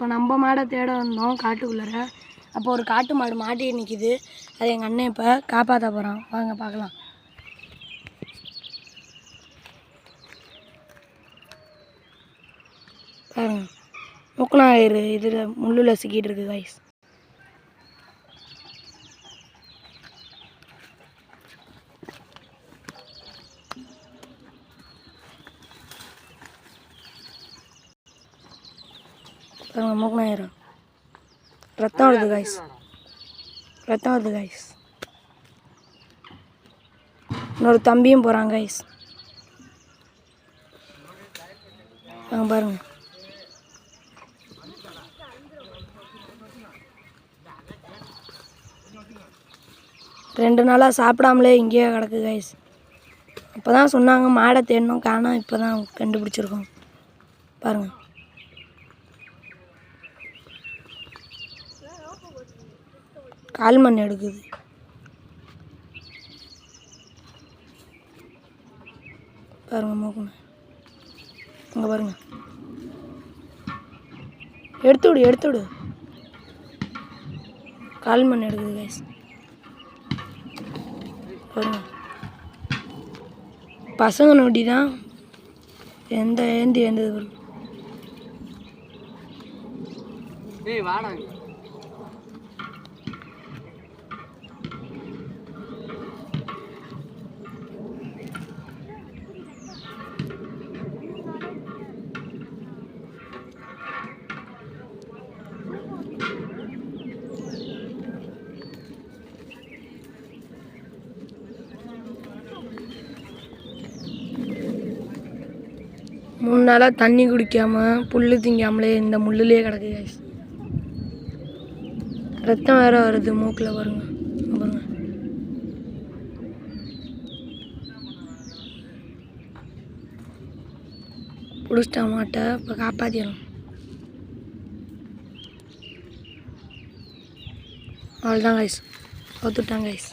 இப்போ நம்ம மாடை தேட வந்தோம் காட்டுக்குள்ளார. அப்போ ஒரு காட்டு மாடு மாட்டி நிற்கிது. அது எங்கள் அண்ணன் இப்போ காப்பாற்ற போகிறான். வாங்க பார்க்கலாம். பாருங்க, மூக்கனாயிரு இதில் முள்ளில் சிக்கிட்டு இருக்கு கைஸ். பாருங்க, மூக்கனாயிரு ரத்தம் வருது கைஸ், ரத்தம் வருது கைஸ். இன்னொரு தம்பியும் போகிறாங்க கைஸ். பாருங்க, 2 நாளாக சாப்பிடாமலே இங்கேயே கிடக்கு கைஸ். இப்போ தான் சொன்னாங்க மாடை தேடணும் காணோம். இப்போ தான் கண்டுபிடிச்சிருக்கோம். பாருங்கள், கால் மண் எடுக்குது. பாருங்க, மூக்கணும் அங்கே பாருங்க. எடுத்து விடு. கால் மண் எடுக்குது கைஸ். பாருங்க, பசங்க நோட்டி தான் ஏந்தி வந்தது பாருங்க. மூணு நாளாக தண்ணி குடிக்காமல் புல் திங்காமலே இந்த முள்ளுலேயே கிடக்கு கைஸ். ரத்தம் வேற வருது மூக்கில். பாருங்க பாருங்க, பிடிச்சிட்டா மாட்டை. இப்போ காப்பாற்றிடணும். அவ்வளோதான் கைஸ், ஒத்துட்டாங்க கைஸ்.